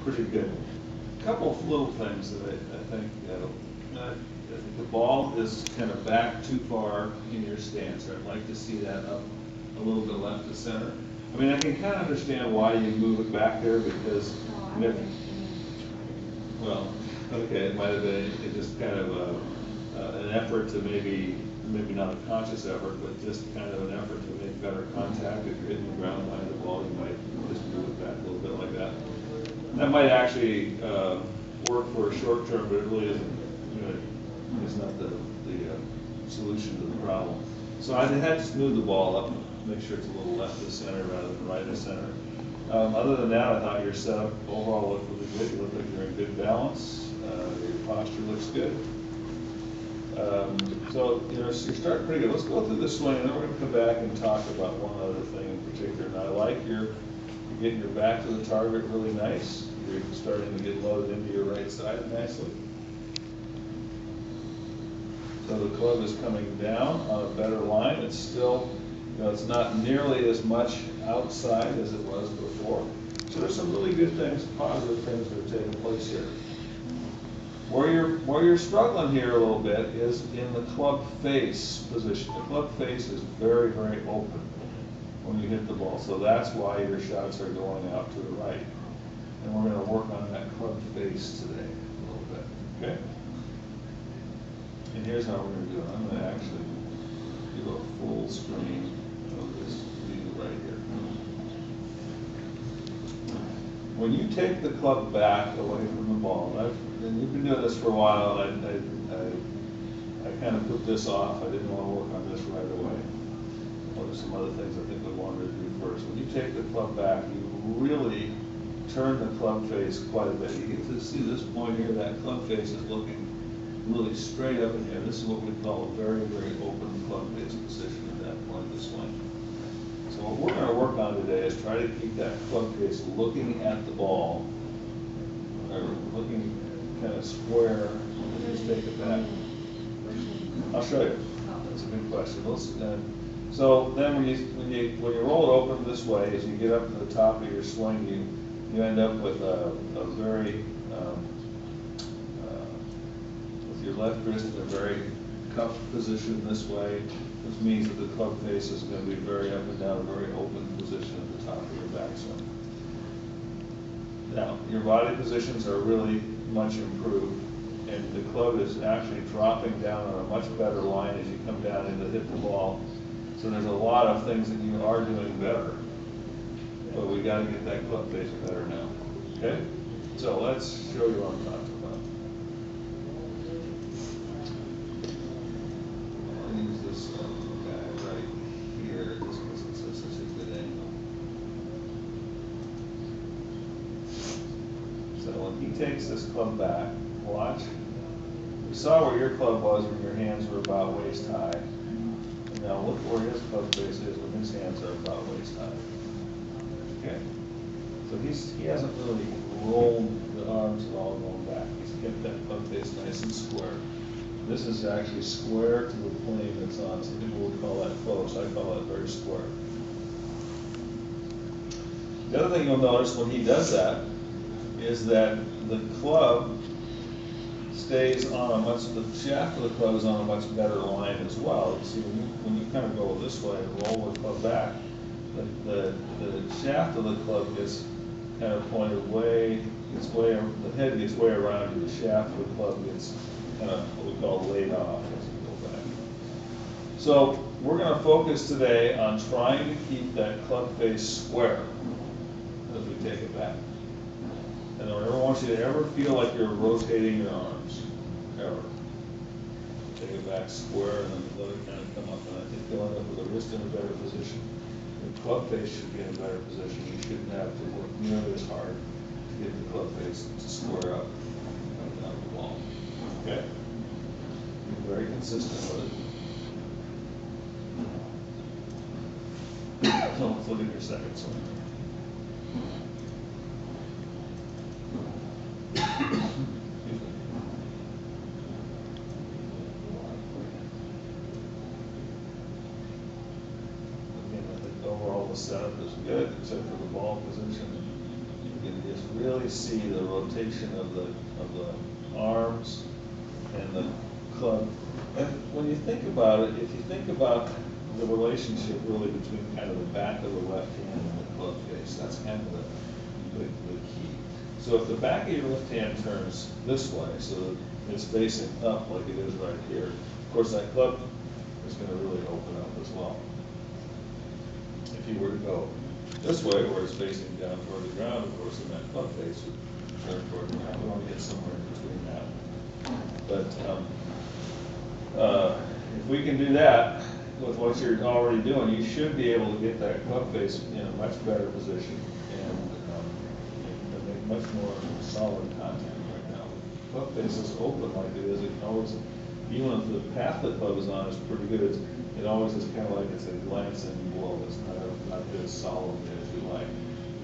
pretty good. A couple of little things that I think, I think the ball is kind of back too far in your stance. I'd like to see that up a little bit left to center. I mean, I can kind of understand why you move it back there because, well, okay, it might have been just kind of an effort to maybe not a conscious effort, but just kind of an effort to make better contact. If you're hitting the ground behind the ball, you might just move it back a little bit like that. That might actually work for a short term, but it really isn't. It's not the solution to the problem. So I had to move the ball up, make sure it's a little left of center rather than right of center. Other than that, I thought your setup overall looked really good. You look like you're in good balance. Your posture looks good. So you're starting pretty good. Let's go through the swing, and then we're going to come back and talk about one other thing in particular. And I like you're getting your back to the target really nice. You're starting to get loaded into your right side nicely. So the club is coming down on a better line. It's still, it's not nearly as much outside as it was before. So there's some really good things, positive things that are taking place here. Where you're struggling here a little bit is in the club face position. The club face is very, very open when you hit the ball. So that's why your shots are going out to the right. And we're going to work on that club face today a little bit, okay? And here's how we're going to do it. I'm going to actually do a full screen of this view right here. When you take the club back away from the ball, and you've been doing this for a while, and I kind of put this off. I didn't want to work on this right away. Well, there's some other things I think we wanted to do first. When you take the club back, you really turn the club face quite a bit. You get to see this point here, that club face is looking really straight up in here. This is what we call a very, very open club face position at that point of the swing. So what we're going to work on today is try to keep that club face looking at the ball, or looking kind of square. Just take it back. I'll show you. That's a good question. So then when you roll it open this way, as you get up to the top of your swing, you end up with a very your left wrist in a very cupped position this way, which means that the club face is going to be very up and down, very open position at the top of your backswing. Now, your body positions are really much improved, and the club is actually dropping down on a much better line as you come down in to hit the ball. So there's a lot of things that you are doing better, but we got to get that club face better now. Okay? So let's show you what I'm talking about. Guy right here, just because it's such a good angle. So when he takes this club back, watch. We saw where your club was when your hands were about waist high. And now look where his club face is when his hands are about waist high. Okay. So he hasn't really rolled the arms at all going back. He's kept that club face nice and square. This is actually square to the plane that's on. Some people would call that close. I call that very square. The other thing you'll notice when he does that is that the club stays on the shaft of the club is on a much better line as well. See, when you kind of go this way and roll the club back, the shaft of the club gets kind of pointed way, the head gets way around you, the shaft of the club gets kind of what we call laid off as you go back. So we're going to focus today on trying to keep that club face square as we take it back. And I never want you to ever feel like you're rotating your arms, ever. Take it back square and then let it kind of come up. And I think you'll end up with the wrist in a better position. The club face should be in a better position. You shouldn't have to work nearly as hard to get the club face to square up and down the ball. Okay? Be very consistent with it. So let's look at your second swing. Again, I think overall the setup is good, except for the ball position. You can is really see the rotation of the arms and the club. And when you think about it, if you think about the relationship really between kind of the back of the left hand and the club face, that's kind of the key. So if the back of your left hand turns this way, so that it's facing up like it is right here, of course that club is going to really open up as well. If you were to go this way, where it's facing down toward the ground, of course, then that club face would turn toward the ground. We want to get somewhere in between that. But if we can do that with what you're already doing, you should be able to get that club face in a much better position and make much more solid contact right now. Club face is open like it is. It always, even if the path the club is on is pretty good, it always is kind of like it's a glancing blow. It's not as solid as you like.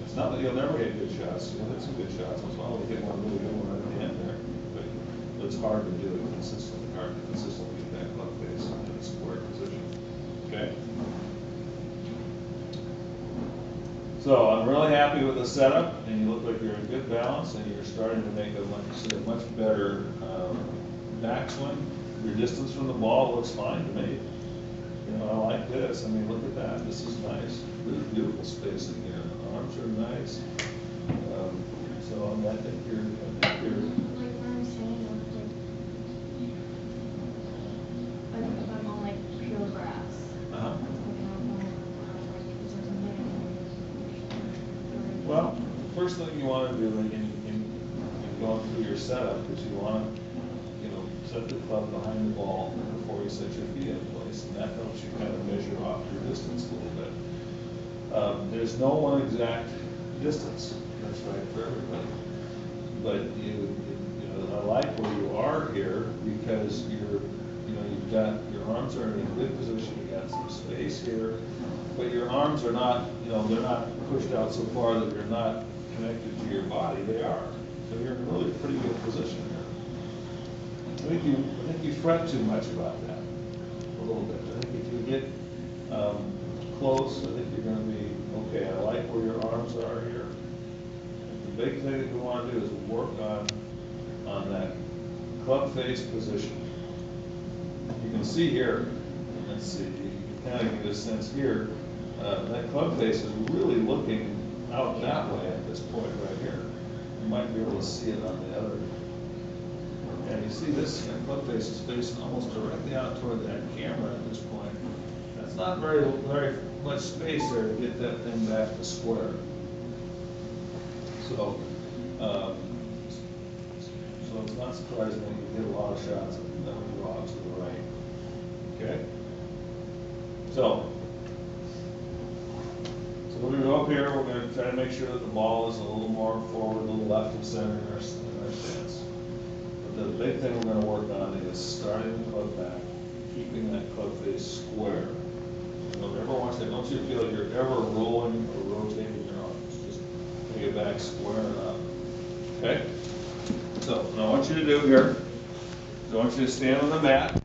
It's not that you'll never get good shots. You'll hit some good shots. Once in a while, we'll get one really good one at the end there. But it's hard to do it consistently. Hard to consistently get that club face in a square position. Okay. So I'm really happy with the setup, and you look like you're in good balance, and you're starting to make a much better backswing. Your distance from the ball looks fine to me. You know, I like this. I mean, look at that. This is nice. This is beautiful spacing here. The arms are nice. So I mean, I think you're. Like what I'm saying, like if I'm on like pure grass. Uh-huh. Like, Well, the first thing you want to do in going through your setup is you want to, set the club behind the ball before you set your feet in place, and that helps you kind of measure off your distance a little bit. There's no one exact distance that's right for everybody, but I like where you are here because you've got your arms are in a good position. You got some space here, but your arms are not, they're not pushed out so far that you're not connected to your body. They are, so you're in a really pretty good position here. I think you fret too much about that a little bit. I think if you get close, I think you're going to be okay. I like where your arms are here. The big thing that we want to do is work on that club face position. You can see here. Let's see. You can kind of get a sense here. That club face is really looking out that way at this point right here. You might be able to see it on the other. And you see this club face is facing almost directly out toward that camera at this point. That's not very much space there to get that thing back to square. So it's not surprising that you get a lot of shots that would go out to the right. Okay? So we're going to go up here. We're going to try to make sure that the ball is a little more forward, a little left of center in our stance. The big thing we're going to work on is starting the club back, keeping that club face square. Never watch that. Don't you feel like you're ever rolling or rotating your arms. Just take it back square and up. Okay? So what I want you to do here is I want you to stand on the mat.